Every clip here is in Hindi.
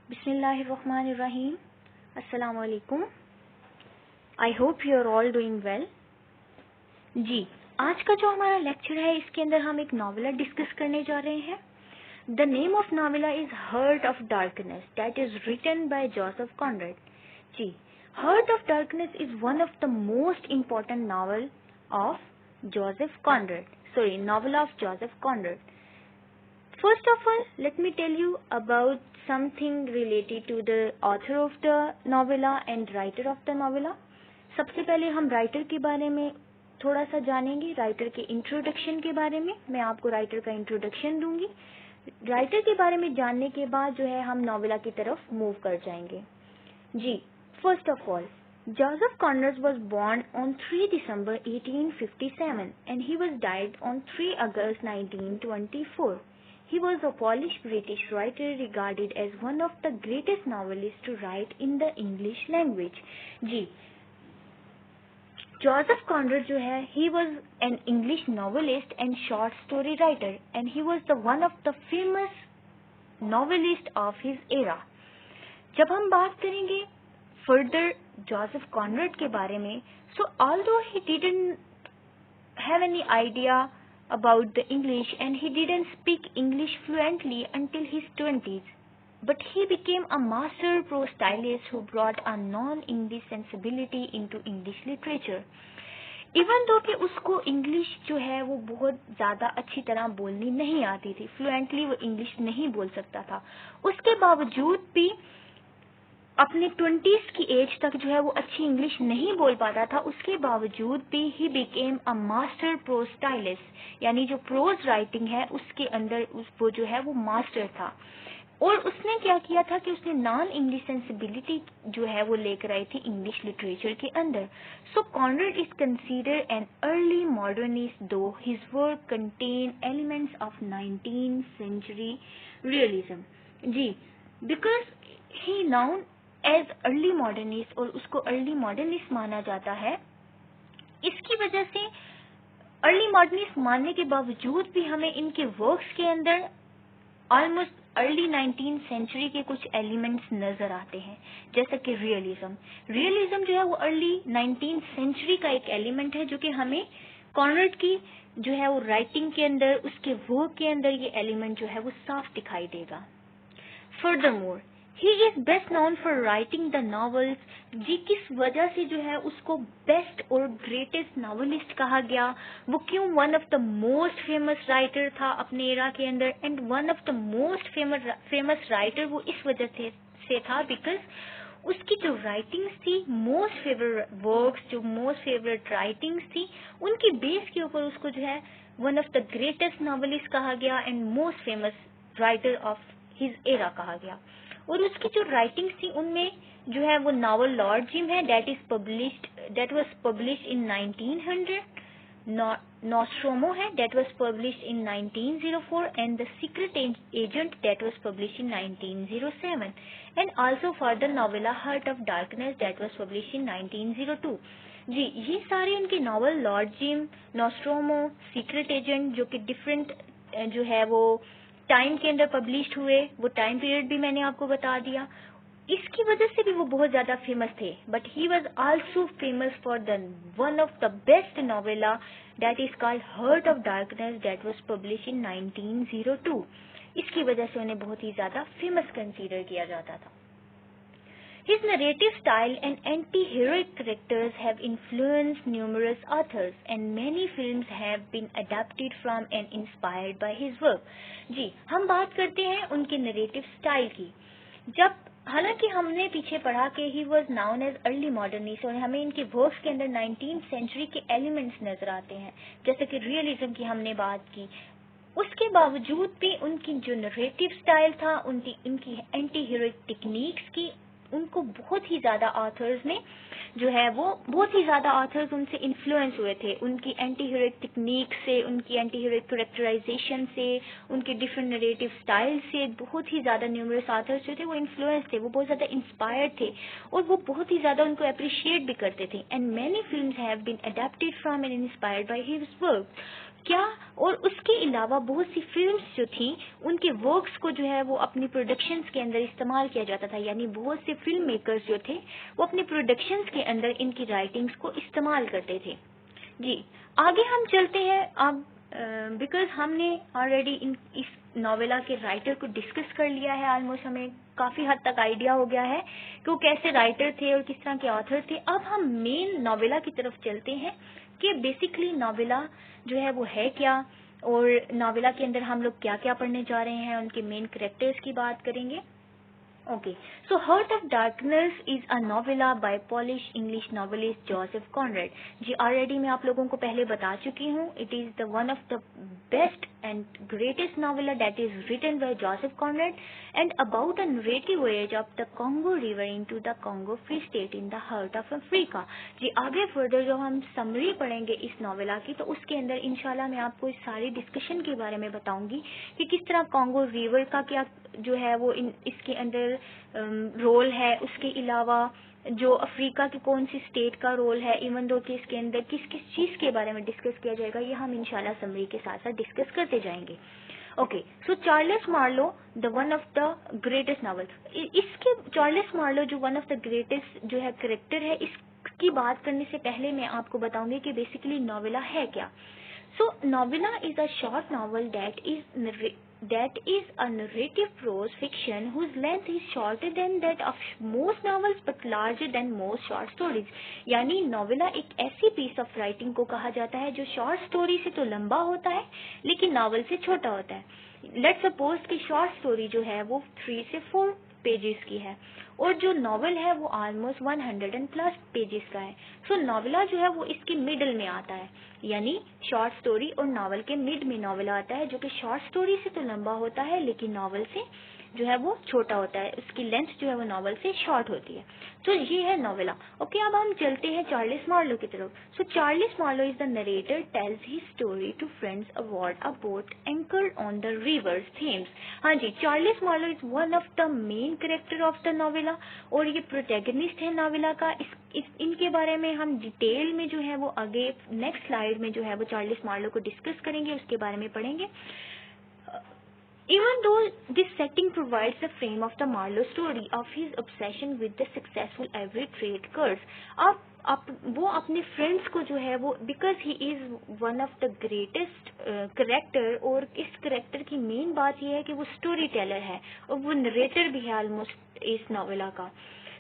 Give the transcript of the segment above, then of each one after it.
बिस्मिल्लाहिर्रहमानिर्रहीम। अस्सलाम वालेकुम। I hope you are all doing well. जी, आज का जो हमारा लेक्चर है इसके अंदर हम एक नॉवेला डिस्कस करने जा रहे हैं। The name of novella is heart of darkness, that is written by Joseph Conrad. जी, heart of darkness is one of the most important novel of Joseph Conrad, sorry novel of Joseph Conrad. First of all, let me tell you about something related to the author of the novella and writer of the novella. सबसे पहले हम राइटर के बारे में थोड़ा सा जानेंगे, राइटर के इंट्रोडक्शन के बारे में। मैं आपको राइटर का इंट्रोडक्शन दूंगी। राइटर के बारे में जानने के बाद जो है हम नॉवेला की तरफ मूव कर जाएंगे। जी, first of all, Joseph Conrad was born on 3 December 1857 and he was died on 3 August 1924. He was a Polish British writer regarded as one of the greatest novelists to write in the English language. जी, Joseph Conrad जो है, he was an English novelist and short story writer and he was the one of the famous novelist of his era. जब हम बात करेंगे further Joseph Conrad के बारे में, so although he didn't have any idea about the English and he didn't speak English fluently until his 20s, but he became a master prose stylist who brought a non-English sensibility into English literature. Even though कि उसको इंग्लिश जो है वो बहुत ज़्यादा अच्छी तरह बोलनी नहीं आती थी, फ्लुएंटली वो इंग्लिश नहीं बोल सकता था, उसके बावजूद भी अपने 20s की एज तक जो है वो अच्छी इंग्लिश नहीं बोल पाता था, उसके बावजूद भी he became a master prose stylist, यानी जो प्रोज राइटिंग है उसके अंदर वो जो है वो मास्टर था। और उसने क्या किया था कि उसने नॉन इंग्लिश सेंसिबिलिटी जो है वो लेकर आई थी इंग्लिश लिटरेचर के अंदर। So Conrad is considered an early modernist though his work contain elements of 19th century realism. जी, because he known as early modernist, और उसको अर्ली मॉडर्निस्ट माना जाता है। इसकी वजह से अर्ली मॉडर्निस्ट मानने के बावजूद भी हमें इनके वर्क्स के अंदर ऑलमोस्ट अर्ली 19th century के कुछ एलिमेंट्स नजर आते हैं, जैसा कि रियलिज्म। रियलिज्म जो है वो अर्ली 19th century का एक एलिमेंट है जो कि हमें कॉनरेड की जो है वो राइटिंग के अंदर, उसके वर्क के अंदर ये एलिमेंट जो है वो साफ दिखाई देगा। Furthermore he is best known for writing the novels. जी, किस वजह से जो है उसको बेस्ट और ग्रेटेस्ट नॉवेलिस्ट कहा गया, वो क्यों one of the most famous writer था अपने एरा के अंदर, and one of the most famous writer वो इस वजह से था बिकॉज उसकी जो राइटिंग्स थी, मोस्ट फेवरेट वर्क्स, जो मोस्ट फेवरेट राइटिंग्स थी, उनकी बेस के ऊपर उसको जो है one of the greatest novelist कहा गया and most famous writer of his era कहा गया। और उसकी जो राइटिंग्स थी उनमें जो है वो नॉवल लॉर्ड जिम है, that was published in 1900, Nostromo है, that was published in 1904, and the Secret Agent that was published in 1907, and also for the novella Heart of darkness that was published in 1902। जी, ये सारे उनके novel Lord Jim, Nostromo, Secret Agent जो कि डिफरेंट जो है वो टाइम के अंदर पब्लिश्ड हुए, वो टाइम पीरियड भी मैंने आपको बता दिया। इसकी वजह से भी वो बहुत ज्यादा फेमस थे, but he was also famous for the one of the best novella that is called hurt of darkness that was publish in 1902। इसकी वजह से उन्हें बहुत ही ज्यादा फेमस कंसीडर किया जाता था। His narrative style and anti-heroic characters have influenced numerous authors and many films have been adapted from and inspired by his work. जी, हम बात करते हैं उनके नरेटिव स्टाइल की। जब हालांकि हमने पीछे पढ़ा कि he was known as early modernist और हमें इनके वर्क्स के अंदर 19th century के एलिमेंट्स नजर आते हैं, जैसे कि रियलिज्म की हमने बात की, उसके बावजूद भी उनकी जो नरेटिव स्टाइल था, उनकी एंटी हीरोइक टेक्निक्स की, उनको बहुत ही ज्यादा ऑथर्स ने जो है वो बहुत ही ज्यादा ऑथर्स उनसे इन्फ्लुएंस हुए थे, उनकी एंटी हीरोइक टेक्निक से, उनकी एंटी हीरोइक कैरेक्टराइजेशन से, उनके डिफरेंट नरेटिव स्टाइल से बहुत ही ज्यादा न्यूमरस ऑथर्स जो थे वो इन्फ्लुएंस थे, वो बहुत ज्यादा इंस्पायर्ड थे और वो बहुत ही ज्यादा उनको अप्रिशिएट भी करते थे। And many films have been adapted from and inspired by his work. क्या, और उसके अलावा बहुत सी फिल्म्स जो थी उनके वर्क्स को जो है वो अपनी प्रोडक्शंस के अंदर इस्तेमाल किया जाता था, यानी बहुत से फिल्म मेकर्स जो थे वो अपने प्रोडक्शंस के अंदर इनकी राइटिंग्स को इस्तेमाल करते थे। जी, आगे हम चलते हैं अब, बिकॉज हमने ऑलरेडी इस नॉवेला के राइटर को डिस्कस कर लिया है, ऑलमोस्ट हमें काफी हद तक आइडिया हो गया है कि वो कैसे राइटर थे और किस तरह के ऑथर थे। अब हम मेन नॉवेला की तरफ चलते हैं कि बेसिकली नॉवेला जो है वो है क्या, और नॉवेला के अंदर हम लोग क्या क्या पढ़ने जा रहे हैं, उनके मेन कैरेक्टर्स की बात करेंगे। Okay, so Heart of Darkness is a novella by Polish English novelist Joseph Conrad. Ji already मैं आप लोगों को पहले बता चुकी हूँ, it is the one of the best and greatest novella that is written by Joseph Conrad and about a narrative voyage of the Congo River into the Congo Free State in the heart of Africa. जी आगे further जब हम summary पढ़ेंगे इस नॉवेला की तो उसके अंदर इंशाल्लाह मैं आपको इस सारी डिस्कशन के बारे में बताऊंगी कि किस तरह कॉन्गो रिवर का क्या जो है वो इसके अंदर रोल है, उसके अलावा जो अफ्रीका की कौन सी स्टेट का रोल है, इवन दो कि इसके अंदर किस किस चीज के बारे में डिस्कस किया जाएगा, ये हम इंशाल्लाह समरी के साथ साथ डिस्कस करते जाएंगे। Okay, so Charles Marlow the one of the greatest novel, इसके चार्ल्स मार्लो जो वन ऑफ द ग्रेटेस्ट जो है करेक्टर है, इसकी बात करने से पहले मैं आपको बताऊंगी कि बेसिकली नॉवेला है क्या। So novella is a short novel that is a narrative prose fiction whose length is shorter than that of most novels but larger than most short stories. यानी नॉवेला एक ऐसी पीस ऑफ राइटिंग को कहा जाता है जो शॉर्ट स्टोरी से तो लंबा होता है लेकिन नॉवल से छोटा होता है। लेट्स सपोज कि शॉर्ट स्टोरी जो है वो 3 से 4 पेजेस की है और जो नॉवल है वो ऑलमोस्ट 100+ पेजेस का है। सो नॉवेला जो है वो इसके मिडल में आता है, यानी शॉर्ट स्टोरी और नॉवल के मिड में नॉवेला आता है, जो कि शॉर्ट स्टोरी से तो लंबा होता है लेकिन नॉवल से जो है वो छोटा होता है, उसकी लेंथ जो है वो नॉवल से शॉर्ट होती है। तो ये है नॉवेला। ओके, अब हम चलते हैं चार्ल्स मार्लो की तरफ। So Charles Marlow is the narrator tells his story to friends aboard a boat anchored on the river Thames. हाँ जी, Charles Marlow is one of the main character of the novella और ये प्रोटैगनिस्ट है नॉवेला का। इनके बारे में हम डिटेल में जो है वो आगे नेक्स्ट स्लाइड में जो है वो चार्ल्स मार्लो को डिस्कस करेंगे, उसके बारे में पढ़ेंगे। Even though this setting provides the frame of the Marlowe story of his obsession with the successful ivory trade curse, अब वो अपने फ्रेंड्स को जो है वो because he is one of the greatest character, और इस करेक्टर की मेन बात ये है कि वो स्टोरी टेलर है और वो नरेटर भी है ऑलमोस्ट इस नॉवेला का।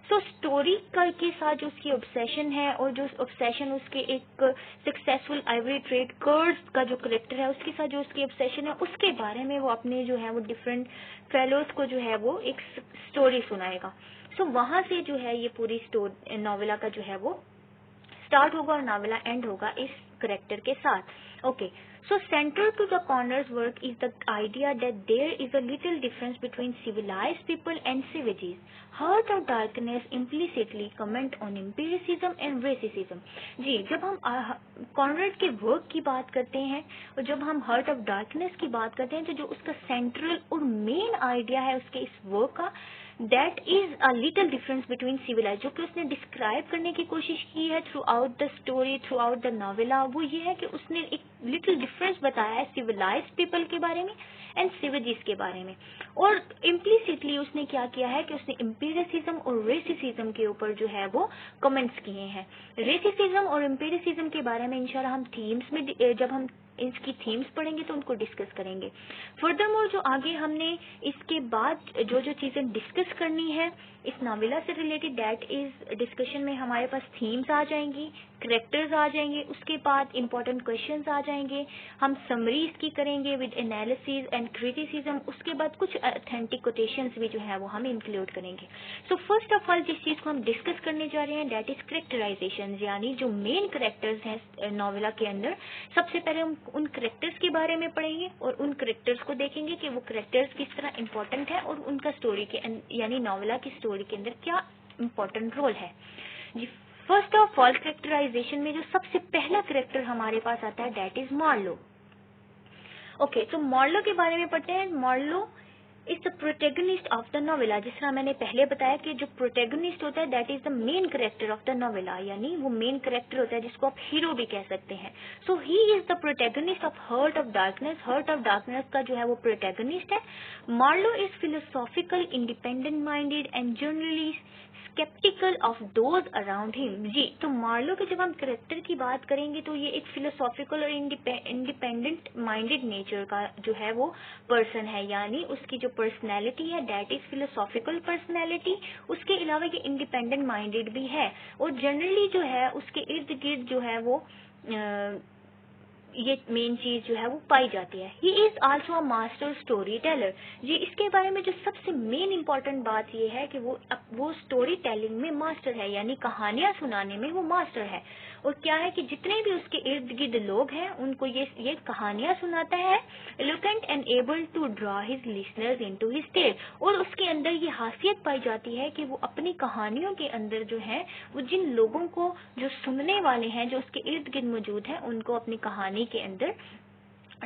सो स्टोरी के साथ जो उसकी ऑब्सेशन है और जो ऑब्सेशन उसके एक सक्सेसफुल आइवरी ट्रेड कर्स का जो करेक्टर है उसके साथ जो उसकी ऑब्सेशन है उसके बारे में वो अपने जो है वो डिफरेंट फेलोज को जो है वो एक स्टोरी सुनाएगा। सो वहां से जो है ये पूरी नॉवेला का जो है वो स्टार्ट होगा और नॉवेला एंड होगा इस करेक्टर के साथ। Okay, so central to the Connor's work is the idea that there is a little difference between civilized people and savages. Heart of Darkness implicitly comment on empiricism and racism. जी, जब हम कॉनरेड के वर्क की बात करते हैं और जब हम हार्ट ऑफ डार्कनेस की बात करते हैं तो जो उसका सेंट्रल और मेन आइडिया है उसके इस वर्क का, that is a little difference between civilise, जो कि उसने डिस्क्राइब करने की कोशिश की है throughout the story, throughout the novella, वो ये है कि उसने एक लिटिल डिफरेंस बताया है सिविलाइज पीपल के बारे में एंड सिविजीज के बारे में। और इम्प्लिसिटली उसने क्या किया है कि उसने एम्पिरिसिज्म और रेसिसिज्म के ऊपर जो है वो कमेंट्स किए हैं। रेसिसिज्म और एम्पिरिसिज्म के बारे में इंशाल्लाह हम थीम्स में जब हम इसकी थीम्स पढ़ेंगे तो उनको डिस्कस करेंगे। फर्दरमोर जो आगे हमने इसके बाद जो जो चीजें डिस्कस करनी है इस नॉवेला से रिलेटेड, दैट इज डिस्कशन में हमारे पास थीम्स आ जाएंगी, करेक्टर्स आ जाएंगे, उसके बाद इंपॉर्टेंट क्वेश्चंस आ जाएंगे, हम समरी इसकी करेंगे विद एनालिसिस एंड क्रिटिसिज्म, उसके बाद कुछ ऑथेंटिक कोटेशंस भी जो है वो हम इंक्लूड करेंगे। सो फर्स्ट ऑफ ऑल जिस चीज को हम डिस्कस करने जा रहे हैं दैट इज करेक्टराइजेशन, यानी जो मेन करेक्टर्स हैं नॉवेला के अंदर, सबसे पहले हम उन करेक्टर्स के बारे में पढ़ेंगे और उन करेक्टर्स को देखेंगे कि वो करेक्टर्स किस तरह इंपॉर्टेंट है और उनका स्टोरी के यानी नॉवेला की स्टोरी के अंदर क्या इंपॉर्टेंट रोल है। जी, फर्स्ट ऑफ ऑल करेक्टराइजेशन में जो सबसे पहला करेक्टर हमारे पास आता है दैट इज मार्लो। ओके, तो मार्लो के बारे में पढ़ते हैं। Marlow is the protagonist of the novella. जिस तरह मैंने पहले बताया कि जो प्रोटेगनिस्ट होता है that is the main character of the novella, यानी वो मेन कैरेक्टर होता है जिसको आप हीरो भी कह सकते हैं। So he is the protagonist of Heart of Darkness. Heart of Darkness का जो है वो प्रोटेगनिस्ट है। Marlow is philosophical, independent minded and generally sceptical of those around him. जी, तो मार्लो के जब हम करेक्टर की बात करेंगे तो ये एक फिलोसॉफिकल और इंडिपेंडेंट माइंडेड नेचर का जो है वो पर्सन है, यानी उसकी जो पर्सनैलिटी है दैट इज फिलोसॉफिकल पर्सनैलिटी। उसके अलावा ये इंडिपेंडेंट माइंडेड भी है और जनरली जो है उसके इर्द गिर्द जो है वो ये मेन चीज जो है वो पाई जाती है। He is also a master story teller. जी, इसके बारे में जो सबसे मेन इम्पोर्टेंट बात ये है कि वो स्टोरी टेलिंग में मास्टर है, यानी कहानियां सुनाने में वो मास्टर है। और क्या है कि जितने भी उसके इर्द गिर्द लोग हैं उनको ये कहानियां सुनाता है, eloquent and able to draw his listeners into his tale. और उसके अंदर ये खासियत पाई जाती है कि वो अपनी कहानियों के अंदर जो है वो जिन लोगों को जो सुनने वाले हैं जो उसके इर्द गिर्द मौजूद हैं उनको अपनी कहानी के अंदर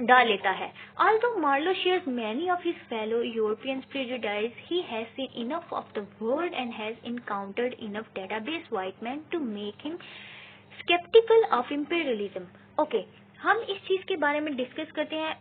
डाल लेता है। Although Marlowe shares many of his fellow Europeans' prejudices, he has seen enough of the world and has encountered enough database white men to make him skeptical of imperialism. Okay, हम इस चीज के बारे में डिस्कस करते हैं।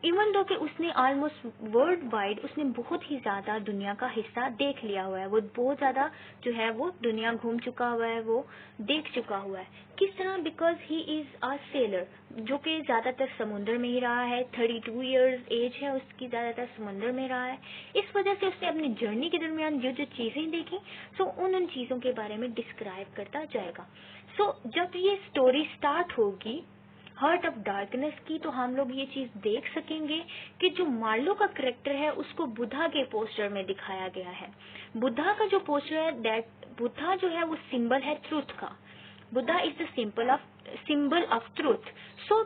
इवन दो कि उसने ऑलमोस्ट वर्ल्ड वाइड उसने बहुत ही ज्यादा दुनिया का हिस्सा देख लिया हुआ है, वो बहुत ज्यादा जो है वो दुनिया घूम चुका हुआ है, वो देख चुका हुआ है। किस तरह? Because he is a seller, जो कि ज्यादातर समुद्र में ही रहा है। 32 इयर्स एज है उसकी, ज्यादातर समुद्र में रहा है। इस वजह से उसने अपनी जर्नी के दरमियान जो जो चीजें देखी सो उन चीजों के बारे में डिस्क्राइब करता जाएगा। सो जब ये स्टोरी स्टार्ट होगी हर्ट ऑफ डार्कनेस की, तो हम लोग ये चीज देख सकेंगे कि जो मार्लो का करेक्टर है उसको बुद्धा के पोस्टर में दिखाया गया है। बुद्धा का जो पोस्टर है दैट बुद्धा जो है वो सिंबल है ट्रूथ का। Buddha is the symbol of truth. So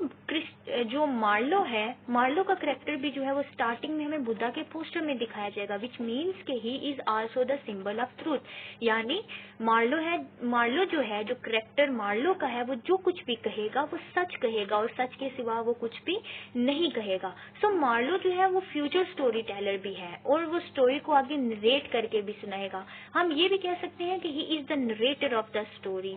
जो मार्लो है, मार्लो का करेक्टर भी जो है वो स्टार्टिंग में हमें बुद्धा के पोस्टर में दिखाया जाएगा, विच मीन्स के ही is also the symbol of truth. यानी मार्लो जो है, जो करेक्टर मार्लो का है, वो जो कुछ भी कहेगा वो सच कहेगा और सच के सिवा वो कुछ भी नहीं कहेगा। सो मार्लो जो है वो फ्यूचर स्टोरी टेलर भी है और वो स्टोरी को आगे नरेट करके भी सुनाएगा। हम ये भी कह सकते हैं कि ही is the narrator of the story.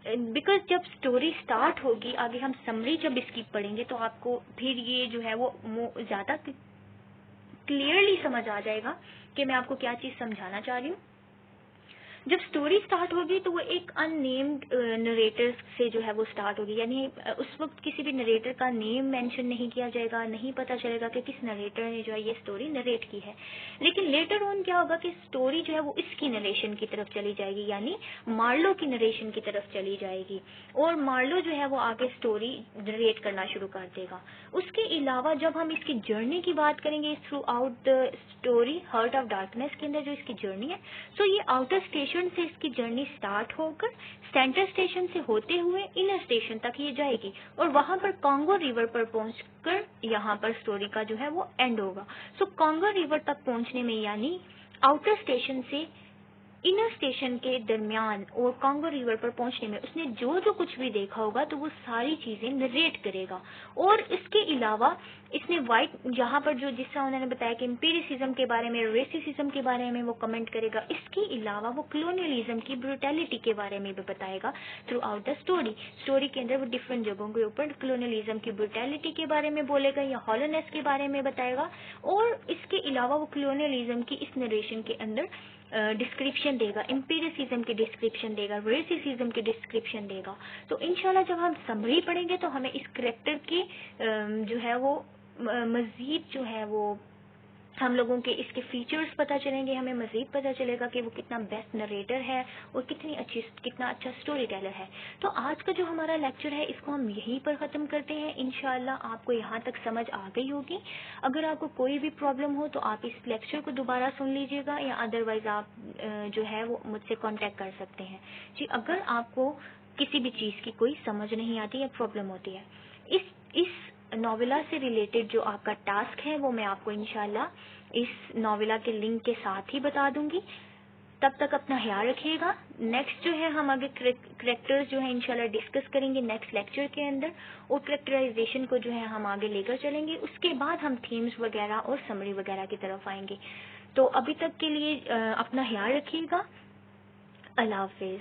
Because जब स्टोरी स्टार्ट होगी, आगे हम समरी जब इसकी पढ़ेंगे तो आपको फिर ये जो है वो ज्यादा क्लियरली समझ आ जाएगा कि मैं आपको क्या चीज समझाना चाह रही हूँ। जब स्टोरी स्टार्ट होगी तो वो एक अननेम्ड नरेटर से जो है वो स्टार्ट होगी, यानी उस वक्त किसी भी नरेटर का नेम मेंशन नहीं किया जाएगा, नहीं पता चलेगा कि किस नरेटर ने जो है ये स्टोरी नरेट की है। लेकिन लेटर ऑन क्या होगा कि स्टोरी जो है वो इसकी नरेशन की तरफ चली जाएगी, यानी मार्लो की नरेशन की तरफ चली जाएगी और मार्लो जो है वो आगे स्टोरी नरेट करना शुरू कर देगा। उसके अलावा जब हम इसकी जर्नी की बात करेंगे through out the story hurt of darkness के अंदर जो इसकी जर्नी है, तो ये आउटर स्टेशन से इसकी जर्नी स्टार्ट होकर सेंटर स्टेशन से होते हुए इनर स्टेशन तक ये जाएगी और वहां पर कॉन्गो रिवर पर पहुंचकर यहाँ पर स्टोरी का जो है वो एंड होगा। सो कॉन्गो रिवर तक पहुंचने में, यानी आउटर स्टेशन से इनर स्टेशन के दरमियान और कॉन्गो रिवर पर पहुंचने में उसने जो जो कुछ भी देखा होगा तो वो सारी चीजें नरेट करेगा। और इसके अलावा इसने वाइट यहाँ पर जो जिस तरह उन्होंने बताया कि एम्पिरिसिज्म के बारे में, रेसिज्म के बारे में वो कमेंट करेगा। इसके अलावा वो कॉलोनियलिज्म की ब्रूटैलिटी के बारे में भी बताएगा through out the story. Story के अंदर वो डिफरेंट जगहों के ऊपर कॉलोनियलिज्म की ब्रूटैलिटी के बारे में बोलेगा या हॉलोनेस के बारे में बताएगा। और इसके अलावा वो कॉलोनियलिज्म की इस नरेशन के अंदर डिस्क्रिप्शन देगा, एम्पिरिसिज्म की डिस्क्रिप्शन देगा, रेसिज्म की डिस्क्रिप्शन देगा। तो इंशाल्लाह जब हम समरी पढ़ेंगे तो हमें इस करेक्टर की जो है वो मजीद जो है वो हम लोगों के इसके फीचर्स पता चलेंगे, हमें मजीद पता चलेगा कि वो कितना बेस्ट नरेटर है और कितना अच्छा स्टोरी टेलर है। तो आज का जो हमारा लेक्चर है इसको हम यहीं पर ख़त्म करते हैं। इंशाल्लाह आपको यहाँ तक समझ आ गई होगी। अगर आपको कोई भी प्रॉब्लम हो तो आप इस लेक्चर को दोबारा सुन लीजिएगा या अदरवाइज आप जो है वो मुझसे कॉन्टेक्ट कर सकते हैं। जी, अगर आपको किसी भी चीज़ की कोई समझ नहीं आती या प्रॉब्लम होती है, इस नोवेला से रिलेटेड जो आपका टास्क है वो मैं आपको इंशाल्लाह इस नोवेला के लिंक के साथ ही बता दूंगी। तब तक अपना ख्याल रखिएगा। नेक्स्ट जो है हम आगे करेक्टर्स जो है इंशाल्लाह डिस्कस करेंगे नेक्स्ट लेक्चर के अंदर, और करेक्टराइजेशन को जो है हम आगे लेकर चलेंगे। उसके बाद हम थीम्स वगैरह और समरी वगैरह की तरफ आएंगे। तो अभी तक के लिए अपना ख्याल रखिएगा। अल्लाह हाफिज।